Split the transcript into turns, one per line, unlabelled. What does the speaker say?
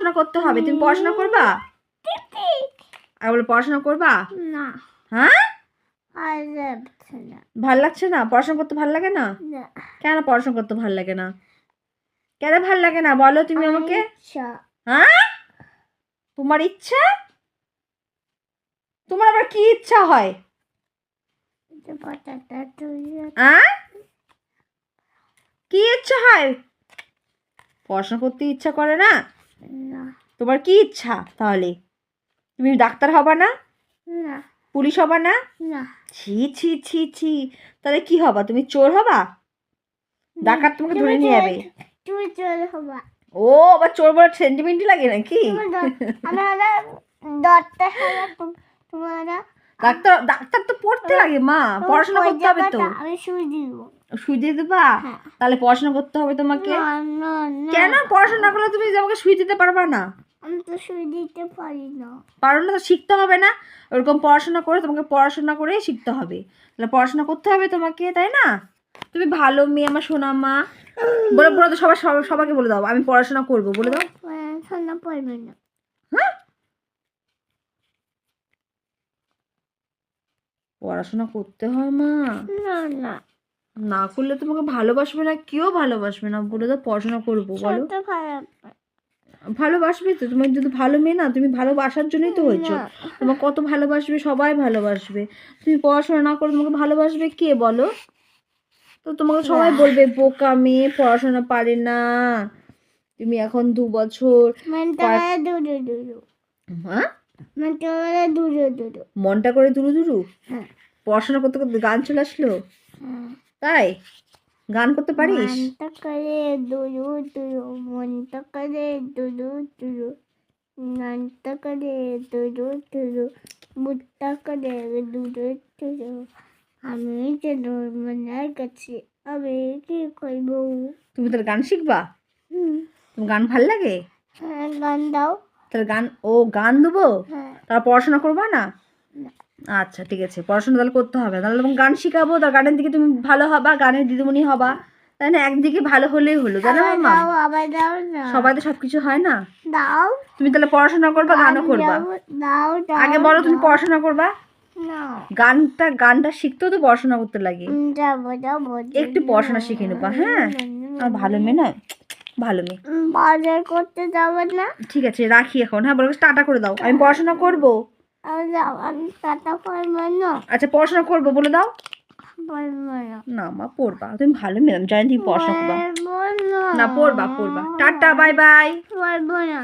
পড়াশোনা করতে হবে, তুমি পড়াশোনা করবা? আর বলে পড়াশোনা করবা
না।
হ্যাঁ
ভাল
ভাল লাগছে
লাগছে না।
না? পড়াশোনা করতে ভাল লাগে না?
না।
কেন পড়াশোনা করতে ভাল লাগে না? কেন ভাল লাগে না বলো তুমি আমাকে?
ইচ্ছা।
হ্যাঁ, তোমার ইচ্ছা? তোমার আবার কি ইচ্ছা হয়? হ্যাঁ, কি ইচ্ছা হয়? পড়াশোনা করতে ইচ্ছা করে না?
না।
তোমার কি ইচ্ছা তাহলে? তুমি ডাক্তার হবা না?
না।
পুলিশ হবা না?
না।
ছি ছি ছি ছি, তাহলে কি হবা? তুমি চোর হবা? ডাকাত তোমাকে ধরে নিয়ে যাবে?
তুমি চোর হবা।
ও, আবার চোর বলে সেন্টিমেন্টই লাগে নাকি? ডাক্তার ডাক্তার তো পড়তে লাগে মা, পড়াশোনা করতে হবে তো।
আমি সুই দিব।
সুই দিয়ে দেবা? তাহলে পড়াশোনা করতে হবে তোমাকে। কেন পড়াশোনা না করলে তুমি আমাকে সুই দিতে পারবা না?
আমি তো সুই দিতে পারি না।
পারো না তো শিখতে হবে না? ওরকম পড়াশোনা করে তোমাকে পড়াশোনা করেই শিখতে হবে। তাহলে পড়াশোনা করতে হবে তোমাকে, তাই না? তুমি ভালো মেয়ে আমার সোনা মা। বলে বলে তো সবাইকে বলে দাও আমি পড়াশোনা করবো, বলে দাও।
পড়াশোনা করবে না।
হ্যাঁ, পড়াশোনা করতে হয় মা।
না না,
না করলে তোমাকে ভালোবাসবে না, কেউ ভালোবাসবে না। বলে দাও পড়াশোনা করবো, বলো।
ছোট খারাপ।
ভালোবাসবে তো, তুমি যদি ভালো মেয়ে না, তুমি ভালোবাসার জন্যই তো হয়েছো। তোমাকে কত ভালোবাসবে, সবাই ভালোবাসবে। তুমি পড়াশোনা না করে তোমাকে ভালোবাসবে কে বলো? তো তোমাকে সবাই বলবে বোকা মেয়ে, পড়াশোনা পারে না। তুমি এখন 2 বছর। হ্যাঁ, মনটা করে দুরু দুরু। পড়াশোনা করতে করতে গান চলে আসলো? তাই গান করতে পারিস?
মনটা করে দুরু দুরু, মনটা করে দুরু দুরু, মনটা করে দুরু দুরু, বুটটা করে দুরু দুরু। আমি যেন মনের কাছে, আমি কি করব?
তুমি তাহলে গান শিখবা? তোমার গান ভাল লাগে?
হ্যাঁ, গান দাও।
তাহলে গান দেবো? তার পড়াশোনা করবা না? আচ্ছা ঠিক আছে, পড়াশোনা তাহলে করতে হবে। তাহলে তোমাকে গান শিখাবো, তার গানের দিকে তুমি ভালো হবা, গানের দিদিমণি হবা, তাই না? একদিকে ভালো হলেই হলো, জানো মা?
আবার দাও না।
সবাই তো সবকিছু হয় না।
দাও।
তুমি তাহলে পড়াশোনা করবা, গানও করবা।
দাও।
আগে বলো তুমি পড়াশোনা করবা?
না।
গানটা শিখতেও তো পড়াশোনা করতে লাগে।
যাবো।
একটু পড়াশোনা শিখে নেবা, হ্যাঁ? আর ভালো মেয়ে না, ভালো মেয়ে।
বাজার করতে যাবো না।
ঠিক আছে রাখি এখন, হ্যাঁ? বলো টাটা করে দাও, আমি পড়াশোনা করবো।
আমি টাটা করবো না।
আচ্ছা পড়াশোনা করবো বলে দাও।
বলবো না।
না মা, পড়বা, তুমি ভালো মেয়ে, আমি জানি তুমি পড়াশোনা করবা।
বলবো
না, পড়বা। Tata, bye bye.
বলবো না।